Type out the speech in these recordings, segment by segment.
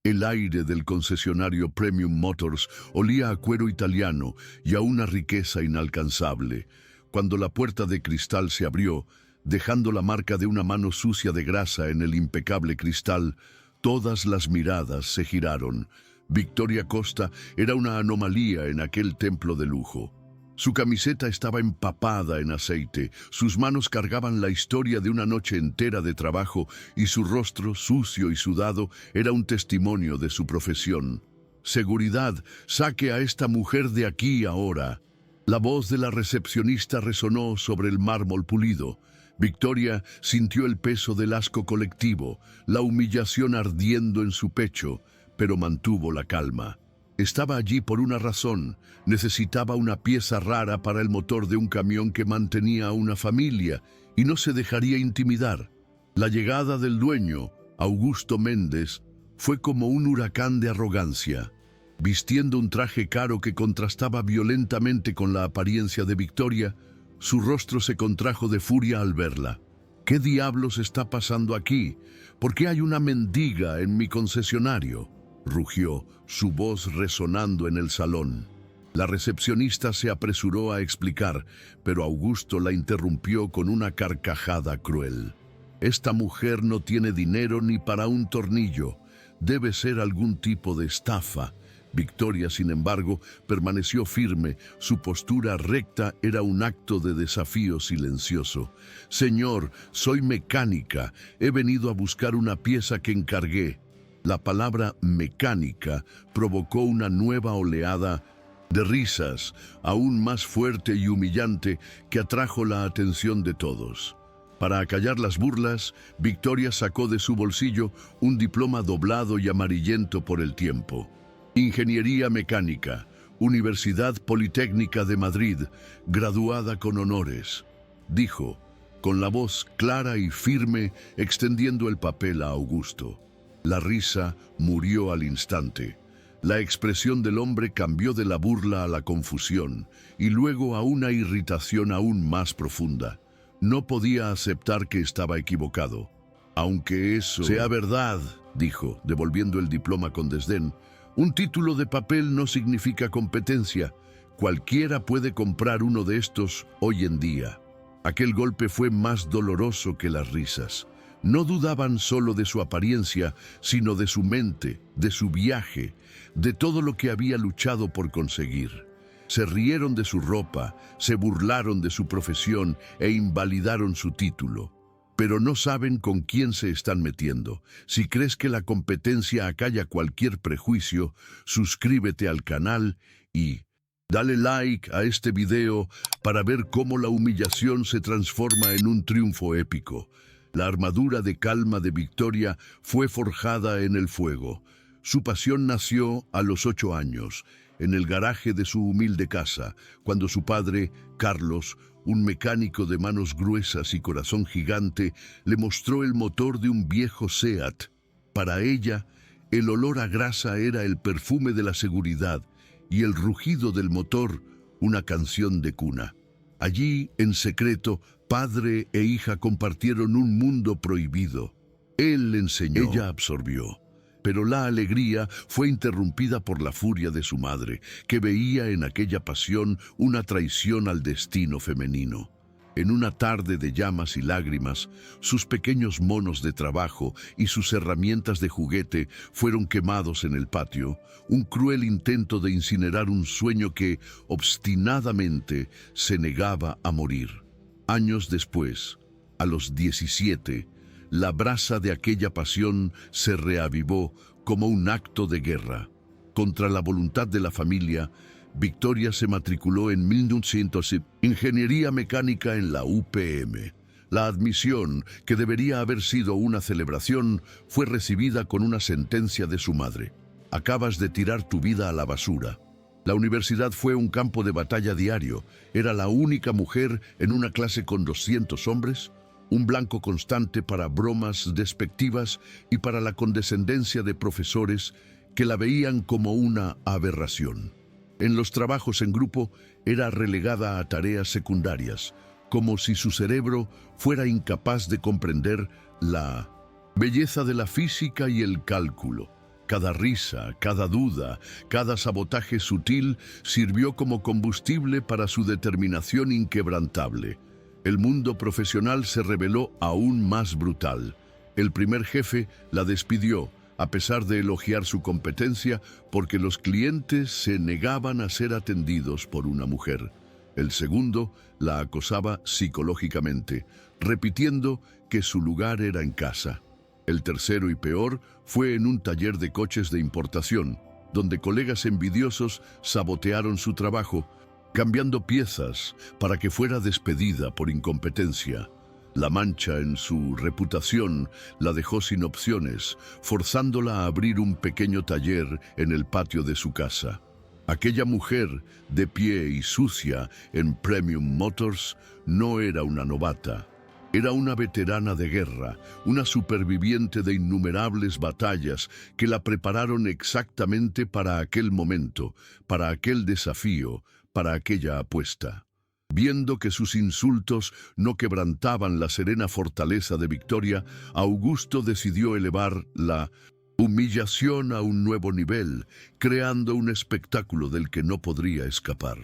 El aire del concesionario Premium Motors olía a cuero italiano y a una riqueza inalcanzable. Cuando la puerta de cristal se abrió, dejando la marca de una mano sucia de grasa en el impecable cristal, todas las miradas se giraron. Victoria Costa era una anomalía en aquel templo de lujo. Su camiseta estaba empapada en aceite, sus manos cargaban la historia de una noche entera de trabajo y su rostro, sucio y sudado, era un testimonio de su profesión. «Seguridad, saque a esta mujer de aquí ahora». La voz de la recepcionista resonó sobre el mármol pulido. Victoria sintió el peso del asco colectivo, la humillación ardiendo en su pecho, pero mantuvo la calma. Estaba allí por una razón. Necesitaba una pieza rara para el motor de un camión que mantenía a una familia y no se dejaría intimidar. La llegada del dueño, Augusto Méndez, fue como un huracán de arrogancia. Vistiendo un traje caro que contrastaba violentamente con la apariencia de Victoria, su rostro se contrajo de furia al verla. ¿Qué diablos está pasando aquí? ¿Por qué hay una mendiga en mi concesionario?, rugió, su voz resonando en el salón. La recepcionista se apresuró a explicar, pero Augusto la interrumpió con una carcajada cruel. «Esta mujer no tiene dinero ni para un tornillo. Debe ser algún tipo de estafa». Victoria, sin embargo, permaneció firme. Su postura recta era un acto de desafío silencioso. «Señor, soy mecánica. He venido a buscar una pieza que encargué». La palabra mecánica provocó una nueva oleada de risas, aún más fuerte y humillante, que atrajo la atención de todos. Para acallar las burlas, Victoria sacó de su bolsillo un diploma doblado y amarillento por el tiempo. Ingeniería Mecánica, Universidad Politécnica de Madrid, graduada con honores, dijo, con la voz clara y firme, extendiendo el papel a Augusto. La risa murió al instante. La expresión del hombre cambió de la burla a la confusión y luego a una irritación aún más profunda. No podía aceptar que estaba equivocado. «Aunque eso sea verdad», dijo, devolviendo el diploma con desdén, «un título de papel no significa competencia. Cualquiera puede comprar uno de estos hoy en día». Aquel golpe fue más doloroso que las risas. No dudaban solo de su apariencia, sino de su mente, de su viaje, de todo lo que había luchado por conseguir. Se rieron de su ropa, se burlaron de su profesión e invalidaron su título. Pero no saben con quién se están metiendo. Si crees que la competencia acalla cualquier prejuicio, suscríbete al canal y dale like a este video para ver cómo la humillación se transforma en un triunfo épico. La armadura de calma de Victoria fue forjada en el fuego. Su pasión nació a los 8 años, en el garaje de su humilde casa, cuando su padre, Carlos, un mecánico de manos gruesas y corazón gigante, le mostró el motor de un viejo Seat. Para ella, el olor a grasa era el perfume de la seguridad y el rugido del motor una canción de cuna. Allí, en secreto, padre e hija compartieron un mundo prohibido. Él le enseñó, ella absorbió. Pero la alegría fue interrumpida por la furia de su madre, que veía en aquella pasión una traición al destino femenino. En una tarde de llamas y lágrimas, sus pequeños monos de trabajo y sus herramientas de juguete fueron quemados en el patio, un cruel intento de incinerar un sueño que, obstinadamente, se negaba a morir. Años después, a los 17, la brasa de aquella pasión se reavivó como un acto de guerra. Contra la voluntad de la familia, Victoria se matriculó en 1900 Ingeniería Mecánica en la UPM. La admisión, que debería haber sido una celebración, fue recibida con una sentencia de su madre. Acabas de tirar tu vida a la basura. La universidad fue un campo de batalla diario. Era la única mujer en una clase con 200 hombres, un blanco constante para bromas despectivas y para la condescendencia de profesores que la veían como una aberración. En los trabajos en grupo era relegada a tareas secundarias, como si su cerebro fuera incapaz de comprender la belleza de la física y el cálculo. Cada risa, cada duda, cada sabotaje sutil sirvió como combustible para su determinación inquebrantable. El mundo profesional se reveló aún más brutal. El primer jefe la despidió, a pesar de elogiar su competencia, porque los clientes se negaban a ser atendidos por una mujer. El segundo la acosaba psicológicamente, repitiendo que su lugar era en casa. El tercero y peor fue en un taller de coches de importación, donde colegas envidiosos sabotearon su trabajo, cambiando piezas para que fuera despedida por incompetencia. La mancha en su reputación la dejó sin opciones, forzándola a abrir un pequeño taller en el patio de su casa. Aquella mujer, de pie y sucia en Premium Motors, no era una novata. Era una veterana de guerra, una superviviente de innumerables batallas que la prepararon exactamente para aquel momento, para aquel desafío, para aquella apuesta. Viendo que sus insultos no quebrantaban la serena fortaleza de Victoria, Augusto decidió elevar la humillación a un nuevo nivel, creando un espectáculo del que no podría escapar.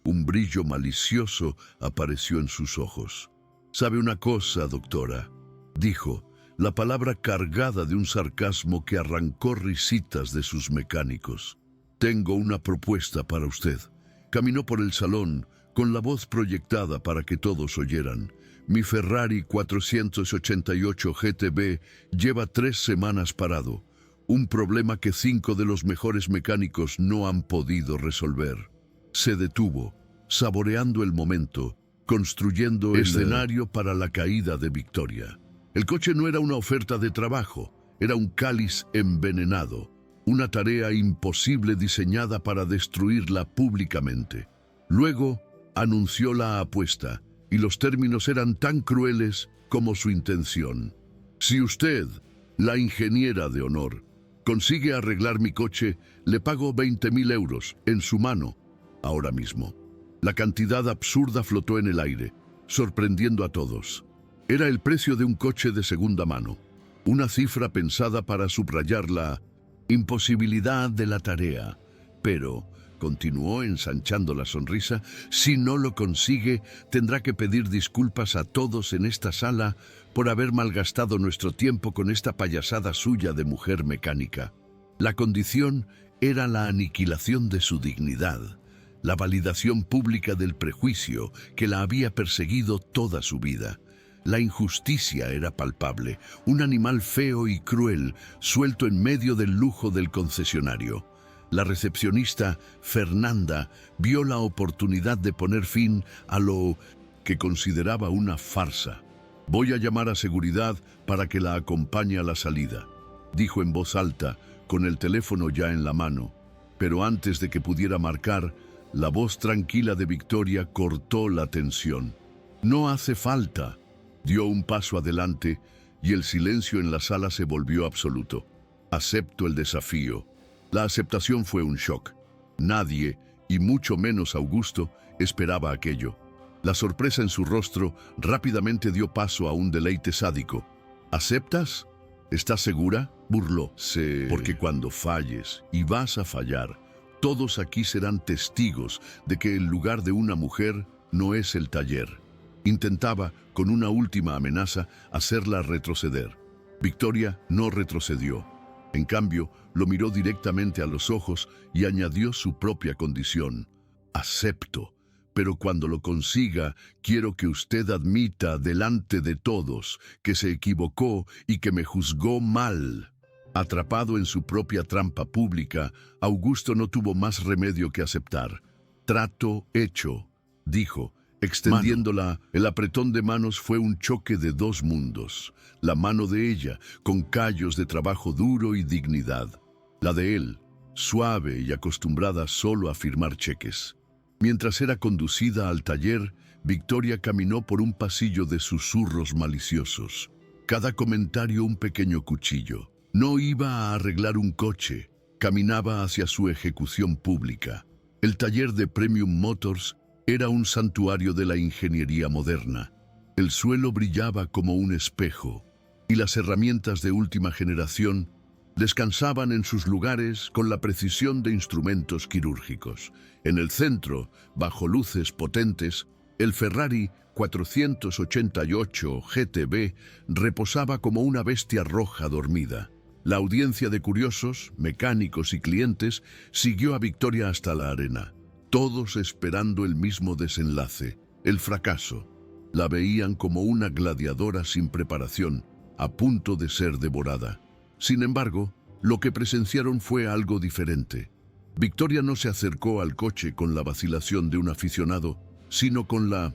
Un brillo malicioso apareció en sus ojos. «¿Sabe una cosa, doctora?», dijo, la palabra cargada de un sarcasmo que arrancó risitas de sus mecánicos. «Tengo una propuesta para usted». Caminó por el salón, con la voz proyectada para que todos oyeran. «Mi Ferrari 488 GTB lleva 3 semanas parado. Un problema que 5 de los mejores mecánicos no han podido resolver». Se detuvo, saboreando el momento, construyendo el escenario para la caída de Victoria. El coche no era una oferta de trabajo, era un cáliz envenenado, una tarea imposible diseñada para destruirla públicamente. Luego anunció la apuesta, y los términos eran tan crueles como su intención. «Si usted, la ingeniera de honor, consigue arreglar mi coche, le pago 20.000 euros en su mano, ahora mismo». La cantidad absurda flotó en el aire, sorprendiendo a todos. Era el precio de un coche de segunda mano, una cifra pensada para subrayar la imposibilidad de la tarea. Pero, continuó ensanchando la sonrisa, si no lo consigue, tendrá que pedir disculpas a todos en esta sala por haber malgastado nuestro tiempo con esta payasada suya de mujer mecánica. La condición era la aniquilación de su dignidad, la validación pública del prejuicio que la había perseguido toda su vida. La injusticia era palpable, un animal feo y cruel, suelto en medio del lujo del concesionario. La recepcionista, Fernanda, vio la oportunidad de poner fin a lo que consideraba una farsa. «Voy a llamar a seguridad para que la acompañe a la salida», dijo en voz alta, con el teléfono ya en la mano. Pero antes de que pudiera marcar, la voz tranquila de Victoria cortó la tensión. «No hace falta». Dio un paso adelante y el silencio en la sala se volvió absoluto. «Acepto el desafío». La aceptación fue un shock. Nadie, y mucho menos Augusto, esperaba aquello. La sorpresa en su rostro rápidamente dio paso a un deleite sádico. «¿Aceptas? ¿Estás segura?», burló. «Sí, porque cuando falles, y vas a fallar, todos aquí serán testigos de que el lugar de una mujer no es el taller». Intentaba, con una última amenaza, hacerla retroceder. Victoria no retrocedió. En cambio, lo miró directamente a los ojos y añadió su propia condición. «Acepto, pero cuando lo consiga, quiero que usted admita delante de todos que se equivocó y que me juzgó mal». Atrapado en su propia trampa pública, Augusto no tuvo más remedio que aceptar. «Trato hecho», dijo, extendiéndola. El apretón de manos fue un choque de 2 mundos. La mano de ella, con callos de trabajo duro y dignidad. La de él, suave y acostumbrada solo a firmar cheques. Mientras era conducida al taller, Victoria caminó por un pasillo de susurros maliciosos. Cada comentario un pequeño cuchillo. No iba a arreglar un coche, caminaba hacia su ejecución pública. El taller de Premium Motors era un santuario de la ingeniería moderna. El suelo brillaba como un espejo, y las herramientas de última generación Descansaban en sus lugares con la precisión de instrumentos quirúrgicos. En el centro, bajo luces potentes, el Ferrari 488 GTB reposaba como una bestia roja dormida. La audiencia de curiosos, mecánicos y clientes siguió a Victoria hasta la arena, todos esperando el mismo desenlace, el fracaso. La veían como una gladiadora sin preparación, a punto de ser devorada. Sin embargo, lo que presenciaron fue algo diferente. Victoria no se acercó al coche con la vacilación de un aficionado, sino con la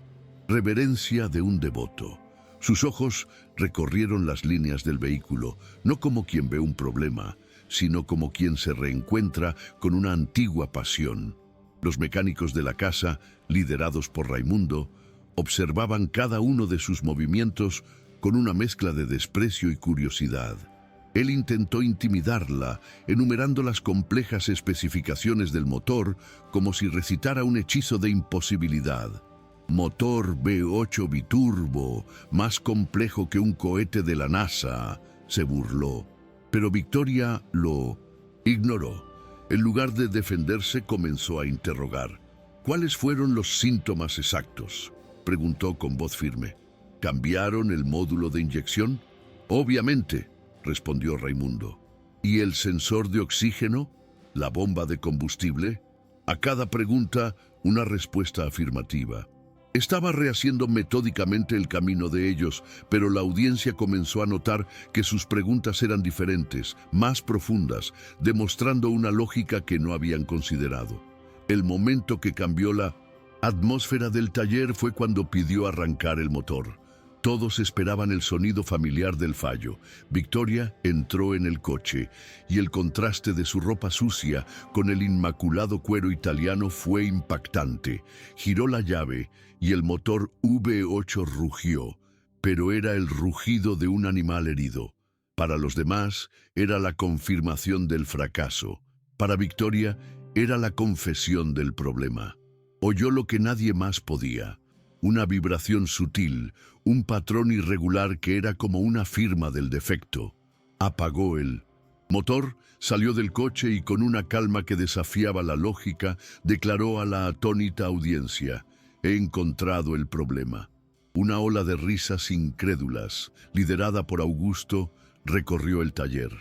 reverencia de un devoto. Sus ojos recorrieron las líneas del vehículo, no como quien ve un problema, sino como quien se reencuentra con una antigua pasión. Los mecánicos de la casa, liderados por Raimundo, observaban cada uno de sus movimientos con una mezcla de desprecio y curiosidad. Él intentó intimidarla, enumerando las complejas especificaciones del motor como si recitara un hechizo de imposibilidad. Motor V8 biturbo, más complejo que un cohete de la NASA, se burló. Pero Victoria lo ignoró. En lugar de defenderse, comenzó a interrogar. ¿Cuáles fueron los síntomas exactos?, preguntó con voz firme. ¿Cambiaron el módulo de inyección? Obviamente, respondió Raimundo. ¿Y el sensor de oxígeno? ¿La bomba de combustible? A cada pregunta, una respuesta afirmativa. Estaba rehaciendo metódicamente el camino de ellos, pero la audiencia comenzó a notar que sus preguntas eran diferentes, más profundas, demostrando una lógica que no habían considerado. El momento que cambió la atmósfera del taller fue cuando pidió arrancar el motor. Todos esperaban el sonido familiar del fallo. Victoria entró en el coche y el contraste de su ropa sucia con el inmaculado cuero italiano fue impactante. Giró la llave y el motor V8 rugió, pero era el rugido de un animal herido. Para los demás, era la confirmación del fracaso. Para Victoria, era la confesión del problema. Oyó lo que nadie más podía. Una vibración sutil, un patrón irregular que era como una firma del defecto. Apagó el motor, salió del coche y con una calma que desafiaba la lógica, declaró a la atónita audiencia: «He encontrado el problema». Una ola de risas incrédulas, liderada por Augusto, recorrió el taller.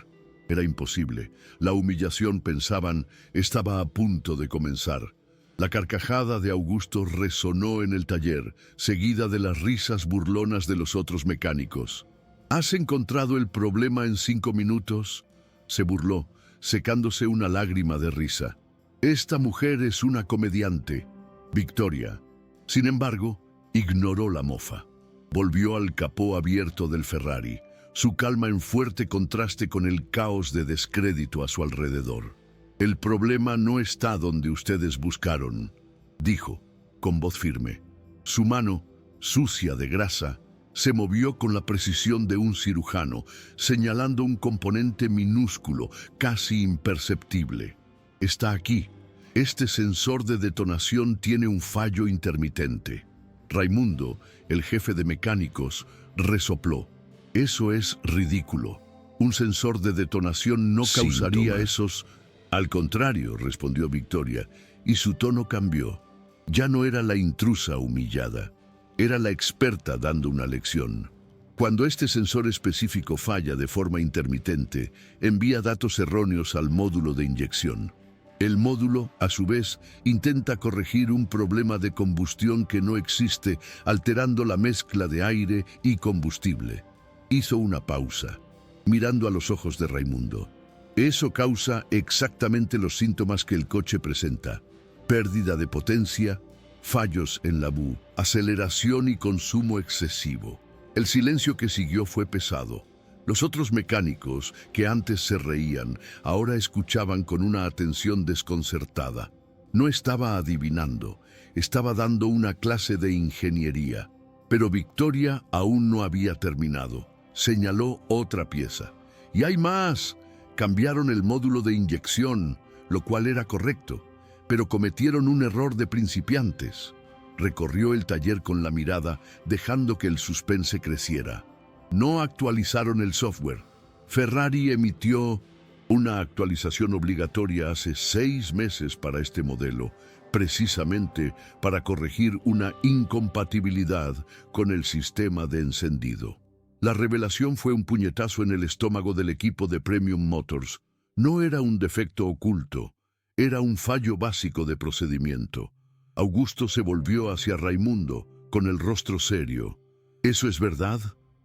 Era imposible. La humillación, pensaban, estaba a punto de comenzar. La carcajada de Augusto resonó en el taller, seguida de las risas burlonas de los otros mecánicos. ¿Has encontrado el problema en 5 minutos? Se burló, secándose una lágrima de risa. Esta mujer es una comediante. Victoria, sin embargo, ignoró la mofa. Volvió al capó abierto del Ferrari, su calma en fuerte contraste con el caos de descrédito a su alrededor. «El problema no está donde ustedes buscaron», dijo, con voz firme. Su mano, sucia de grasa, se movió con la precisión de un cirujano, señalando un componente minúsculo, casi imperceptible. «Está aquí. Este sensor de detonación tiene un fallo intermitente». Raimundo, el jefe de mecánicos, resopló. «Eso es ridículo. Un sensor de detonación no causaría esos...» «Al contrario», respondió Victoria, y su tono cambió. Ya no era la intrusa humillada, era la experta dando una lección. Cuando este sensor específico falla de forma intermitente, envía datos erróneos al módulo de inyección. El módulo, a su vez, intenta corregir un problema de combustión que no existe, alterando la mezcla de aire y combustible. Hizo una pausa, mirando a los ojos de Raimundo. Eso causa exactamente los síntomas que el coche presenta: pérdida de potencia, fallos en la BU, aceleración y consumo excesivo. El silencio que siguió fue pesado. Los otros mecánicos, que antes se reían, ahora escuchaban con una atención desconcertada. No estaba adivinando, estaba dando una clase de ingeniería. Pero Victoria aún no había terminado. Señaló otra pieza. «¡Y hay más!». Cambiaron el módulo de inyección, lo cual era correcto, pero cometieron un error de principiantes. Recorrió el taller con la mirada, dejando que el suspense creciera. No actualizaron el software. Ferrari emitió Una actualización obligatoria hace 6 meses para este modelo, precisamente para corregir una incompatibilidad con el sistema de encendido. La revelación fue un puñetazo en el estómago del equipo de Premium Motors. No era un defecto oculto, era un fallo básico de procedimiento. Augusto se volvió hacia Raimundo, con el rostro serio. ¿Eso es verdad?,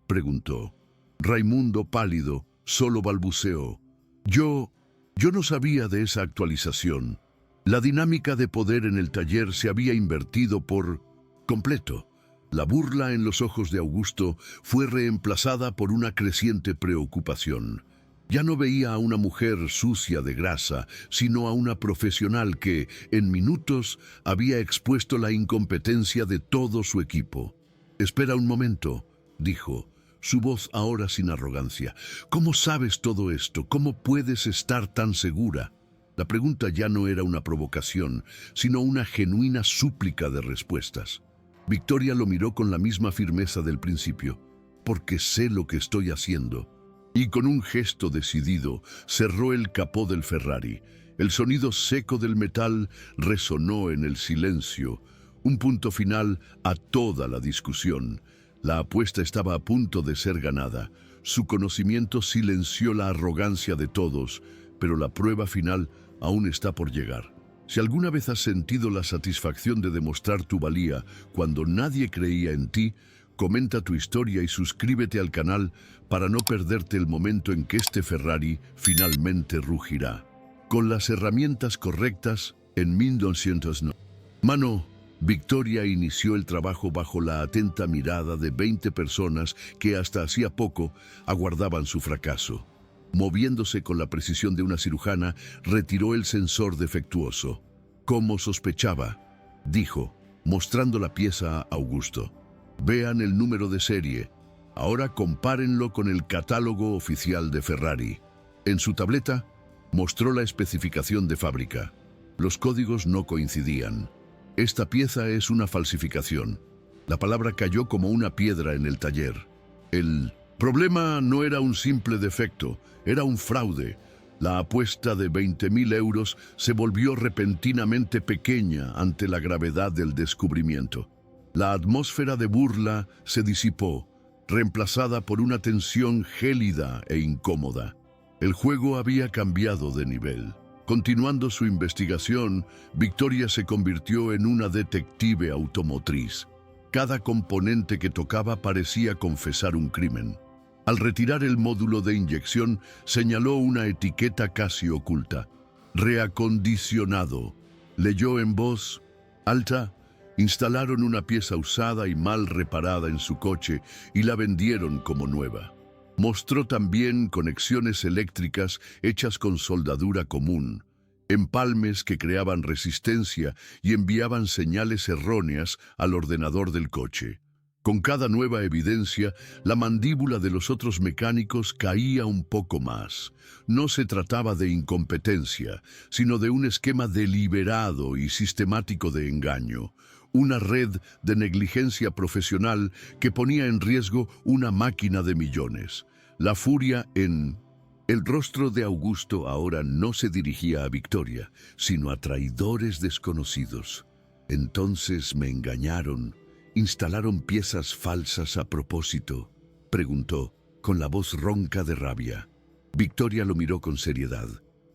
preguntó. Raimundo, pálido, solo balbuceó. Yo no sabía de esa actualización. La dinámica de poder en el taller se había invertido por completo. La burla en los ojos de Augusto fue reemplazada por una creciente preocupación. Ya no veía a una mujer sucia de grasa, sino a una profesional que, en minutos, había expuesto la incompetencia de todo su equipo. «Espera un momento», dijo, su voz ahora sin arrogancia. «¿Cómo sabes todo esto? ¿Cómo puedes estar tan segura?» La pregunta ya no era una provocación, sino una genuina súplica de respuestas. Victoria lo miró con la misma firmeza del principio. «Porque sé lo que estoy haciendo». Y con un gesto decidido cerró el capó del Ferrari. El sonido seco del metal resonó en el silencio, un punto final a toda la discusión. La apuesta estaba a punto de ser ganada. Su conocimiento silenció la arrogancia de todos, pero la prueba final aún está por llegar. Si alguna vez has sentido la satisfacción de demostrar tu valía cuando nadie creía en ti, comenta tu historia y suscríbete al canal para no perderte el momento en que este Ferrari finalmente rugirá. Con las herramientas correctas, en 1909. Victoria inició el trabajo bajo la atenta mirada de 20 personas que hasta hacía poco aguardaban su fracaso. Moviéndose con la precisión de una cirujana, retiró el sensor defectuoso. «Como sospechaba», dijo, mostrando la pieza a Augusto. «Vean el número de serie. Ahora compárenlo con el catálogo oficial de Ferrari». En su tableta mostró la especificación de fábrica. Los códigos no coincidían. «Esta pieza es una falsificación». La palabra cayó como una piedra en el taller. El problema no era un simple defecto, era un fraude. La apuesta de 20.000 euros se volvió repentinamente pequeña ante la gravedad del descubrimiento. La atmósfera de burla se disipó, reemplazada por una tensión gélida e incómoda. El juego había cambiado de nivel. Continuando su investigación, Victoria se convirtió en una detective automotriz. Cada componente que tocaba parecía confesar un crimen. Al retirar el módulo de inyección, señaló una etiqueta casi oculta. «Reacondicionado». Leyó en voz alta. Instalaron una pieza usada y mal reparada en su coche y la vendieron como nueva. Mostró también conexiones eléctricas hechas con soldadura común, empalmes que creaban resistencia y enviaban señales erróneas al ordenador del coche. Con cada nueva evidencia, la mandíbula de los otros mecánicos caía un poco más. No se trataba de incompetencia, sino de un esquema deliberado y sistemático de engaño, una red de negligencia profesional que ponía en riesgo una máquina de millones. La furia en el rostro de Augusto ahora no se dirigía a Victoria, sino a traidores desconocidos. «Entonces me engañaron. ¿Instalaron piezas falsas a propósito?», preguntó, con la voz ronca de rabia. Victoria lo miró con seriedad.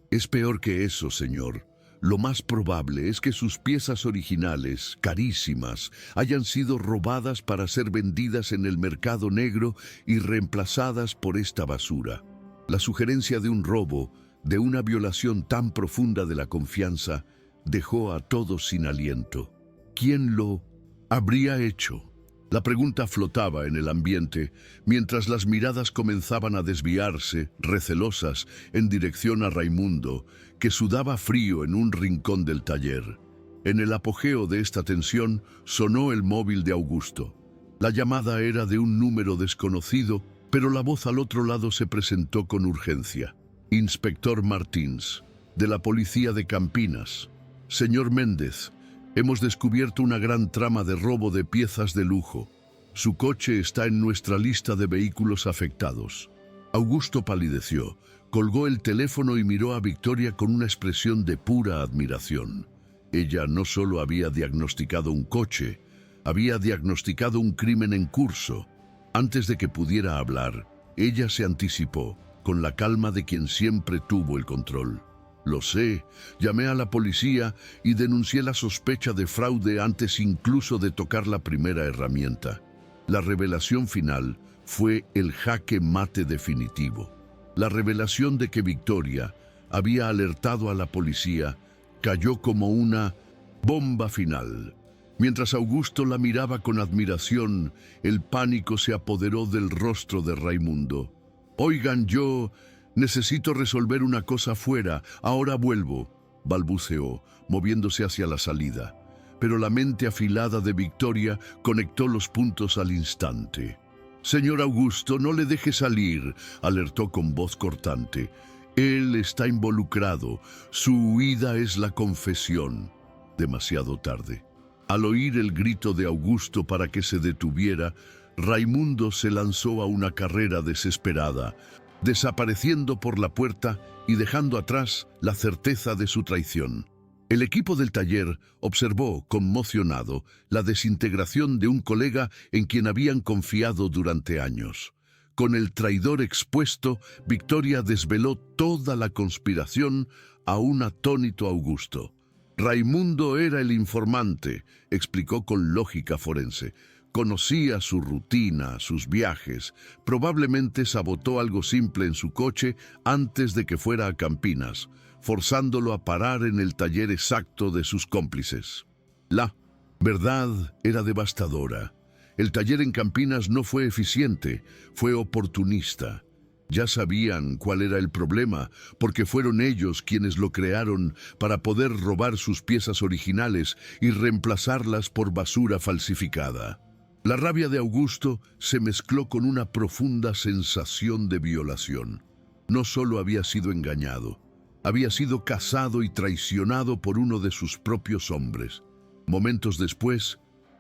«Es peor que eso, señor. Lo más probable es que sus piezas originales, carísimas, hayan sido robadas para ser vendidas en el mercado negro y reemplazadas por esta basura». La sugerencia de un robo, de una violación tan profunda de la confianza, dejó a todos sin aliento. ¿Quién lo habría hecho? La pregunta flotaba en el ambiente, mientras las miradas comenzaban a desviarse, recelosas, en dirección a Raimundo, que sudaba frío en un rincón del taller. En el apogeo de esta tensión sonó el móvil de Augusto. La llamada era de un número desconocido, pero la voz al otro lado se presentó con urgencia. «Inspector Martins, de la policía de Campinas. Señor Méndez, hemos descubierto una gran trama de robo de piezas de lujo. Su coche está en nuestra lista de vehículos afectados». Augusto palideció, Colgó el teléfono y miró a Victoria con una expresión de pura admiración. Ella no solo había diagnosticado un coche, había diagnosticado un crimen en curso. Antes de que pudiera hablar, ella se anticipó, con la calma de quien siempre tuvo el control. Lo sé, llamé a la policía y denuncié la sospecha de fraude antes incluso de tocar la primera herramienta. La revelación final fue el jaque mate definitivo. La revelación de que Victoria había alertado a la policía cayó como una bomba final. Mientras Augusto la miraba con admiración, el pánico se apoderó del rostro de Raimundo. «Oigan, yo necesito resolver una cosa fuera, ahora vuelvo», balbuceó, moviéndose hacia la salida. Pero la mente afilada de Victoria conectó los puntos al instante. «Señor Augusto, no le deje salir», alertó con voz cortante. «Él está involucrado. Su huida es la confesión». Demasiado tarde. Al oír el grito de Augusto para que se detuviera, Raimundo se lanzó a una carrera desesperada, desapareciendo por la puerta y dejando atrás la certeza de su traición. El equipo del taller observó, conmocionado, la desintegración de un colega en quien habían confiado durante años. Con el traidor expuesto, Victoria desveló toda la conspiración a un atónito Augusto. Raimundo era el informante, explicó con lógica forense. Conocía su rutina, sus viajes. Probablemente sabotó algo simple en su coche antes de que fuera a Campinas, forzándolo a parar en el taller exacto de sus cómplices. La verdad era devastadora. El taller en Campinas no fue eficiente, fue oportunista. Ya sabían cuál era el problema, porque fueron ellos quienes lo crearon para poder robar sus piezas originales y reemplazarlas por basura falsificada. La rabia de Augusto se mezcló con una profunda sensación de violación. No solo había sido engañado, había sido casado y traicionado por uno de sus propios hombres. Momentos después,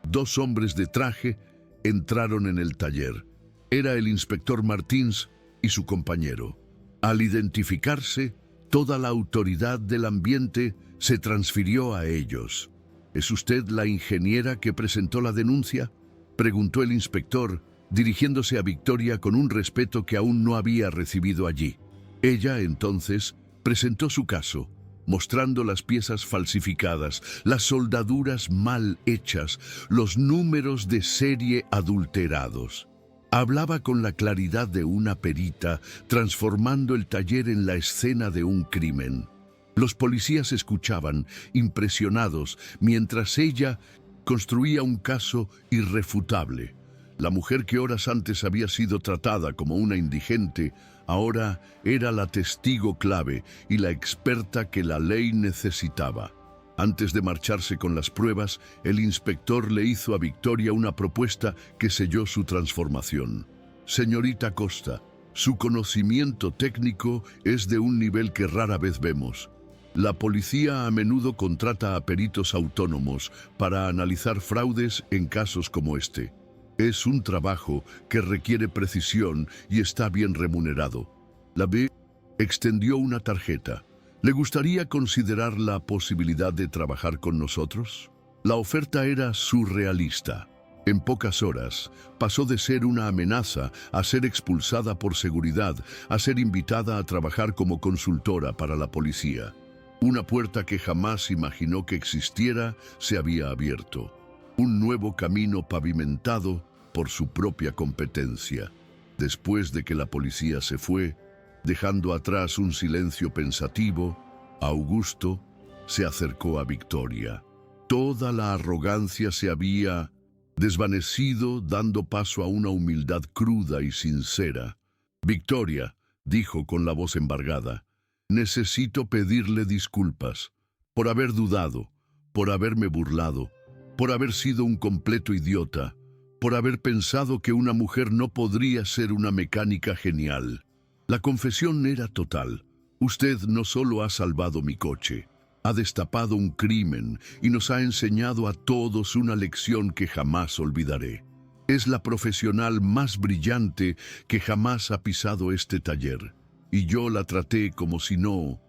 2 hombres de traje entraron en el taller. Era el inspector Martins y su compañero. Al identificarse, toda la autoridad del ambiente se transfirió a ellos. ¿Es usted la ingeniera que presentó la denuncia?, preguntó el inspector, dirigiéndose a Victoria con un respeto que aún no había recibido allí. Ella, entonces, presentó su caso, mostrando las piezas falsificadas, las soldaduras mal hechas, los números de serie adulterados. Hablaba con la claridad de una perita, transformando el taller en la escena de un crimen. Los policías escuchaban, impresionados, mientras ella construía un caso irrefutable. La mujer que horas antes había sido tratada como una indigente, ahora era la testigo clave y la experta que la ley necesitaba. Antes de marcharse con las pruebas, el inspector le hizo a Victoria una propuesta que selló su transformación. «Señorita Costa, su conocimiento técnico es de un nivel que rara vez vemos. La policía a menudo contrata a peritos autónomos para analizar fraudes en casos como este. Es un trabajo que requiere precisión y está bien remunerado». La B extendió una tarjeta. ¿Le gustaría considerar la posibilidad de trabajar con nosotros? La oferta era surrealista. En pocas horas, pasó de ser una amenaza a ser expulsada por seguridad, a ser invitada a trabajar como consultora para la policía. Una puerta que jamás imaginó que existiera se había abierto. Un nuevo camino pavimentado por su propia competencia. Después de que la policía se fue, dejando atrás un silencio pensativo, Augusto se acercó a Victoria. Toda la arrogancia se había desvanecido, dando paso a una humildad cruda y sincera. «Victoria», dijo con la voz embargada, «necesito pedirle disculpas por haber dudado, por haberme burlado, por haber sido un completo idiota, por haber pensado que una mujer no podría ser una mecánica genial. La confesión era total. Usted no solo ha salvado mi coche, ha destapado un crimen y nos ha enseñado a todos una lección que jamás olvidaré. Es la profesional más brillante que jamás ha pisado este taller. y yo la traté como si no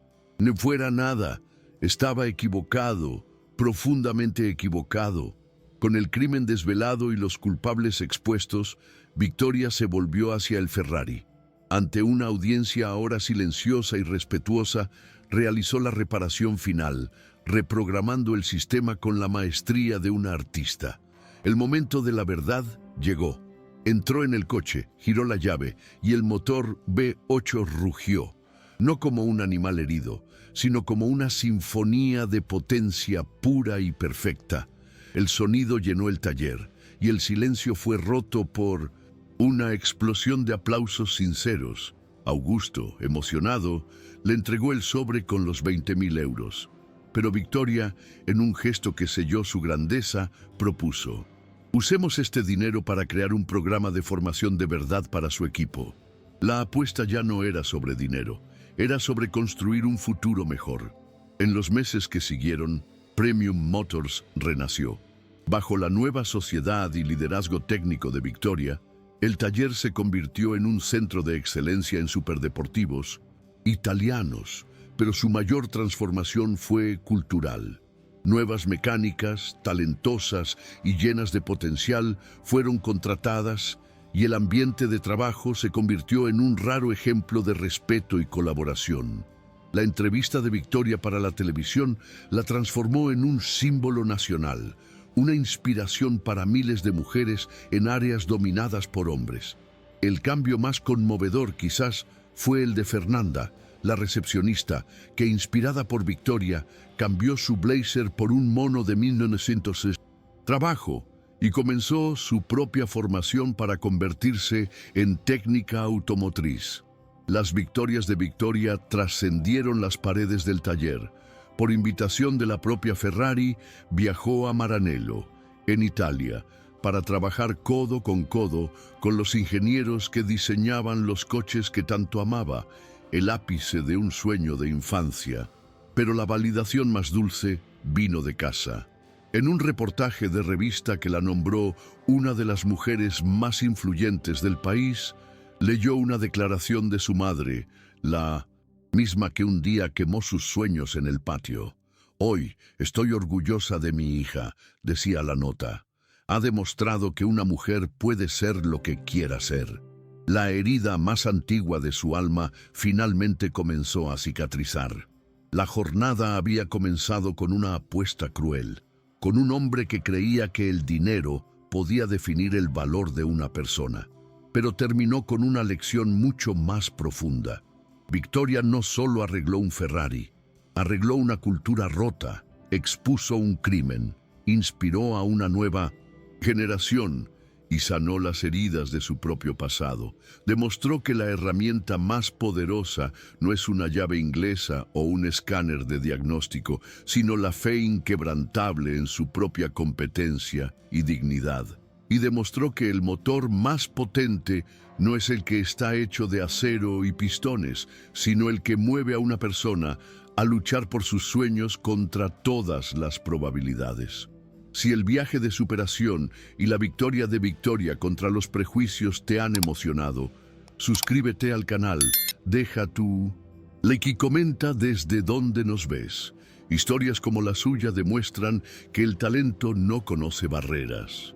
fuera nada. Estaba equivocado, profundamente equivocado. Con el crimen desvelado y los culpables expuestos, Victoria se volvió hacia el Ferrari. Ante una audiencia ahora silenciosa y respetuosa, realizó la reparación final, reprogramando el sistema con la maestría de una artista. El momento de la verdad llegó. Entró en el coche, giró la llave y el motor V8 rugió, no como un animal herido, sino como una sinfonía de potencia pura y perfecta. El sonido llenó el taller y el silencio fue roto por una explosión de aplausos sinceros. Augusto, emocionado, le entregó el sobre con los 20.000 euros. Pero Victoria, en un gesto que selló su grandeza, propuso: usemos este dinero para crear un programa de formación de verdad para su equipo. La apuesta ya no era sobre dinero, era sobre construir un futuro mejor. En los meses que siguieron, Premium Motors renació. Bajo la nueva sociedad y liderazgo técnico de Victoria, el taller se convirtió en un centro de excelencia en superdeportivos italianos, pero su mayor transformación fue cultural. Nuevas mecánicas, talentosas y llenas de potencial, fueron contratadas y el ambiente de trabajo se convirtió en un raro ejemplo de respeto y colaboración. La entrevista de Victoria para la televisión la transformó en un símbolo nacional, una inspiración para miles de mujeres en áreas dominadas por hombres. El cambio más conmovedor quizás fue el de Fernanda, la recepcionista, que inspirada por Victoria, cambió su blazer por un mono de 1960. Trabajo y comenzó su propia formación para convertirse en técnica automotriz. Las victorias de Victoria trascendieron las paredes del taller. Por invitación de la propia Ferrari, viajó a Maranello, en Italia, para trabajar codo con los ingenieros que diseñaban los coches que tanto amaba, el ápice de un sueño de infancia. Pero la validación más dulce vino de casa. En un reportaje de revista que la nombró una de las mujeres más influyentes del país, leyó una declaración de su madre, la misma que un día quemó sus sueños en el patio. Hoy estoy orgullosa de mi hija, decía la nota. Ha demostrado que una mujer puede ser lo que quiera ser. La herida más antigua de su alma finalmente comenzó a cicatrizar. La jornada había comenzado con una apuesta cruel, con un hombre que creía que el dinero podía definir el valor de una persona, pero terminó con una lección mucho más profunda. Victoria no solo arregló un Ferrari, arregló una cultura rota, expuso un crimen, inspiró a una nueva generación y sanó las heridas de su propio pasado. Demostró que la herramienta más poderosa no es una llave inglesa o un escáner de diagnóstico, sino la fe inquebrantable en su propia competencia y dignidad. Y demostró que el motor más potente no es el que está hecho de acero y pistones, sino el que mueve a una persona a luchar por sus sueños contra todas las probabilidades. Si el viaje de superación y la victoria de Victoria contra los prejuicios te han emocionado, suscríbete al canal, deja tu like y comenta desde dónde nos ves. Historias como la suya demuestran que el talento no conoce barreras.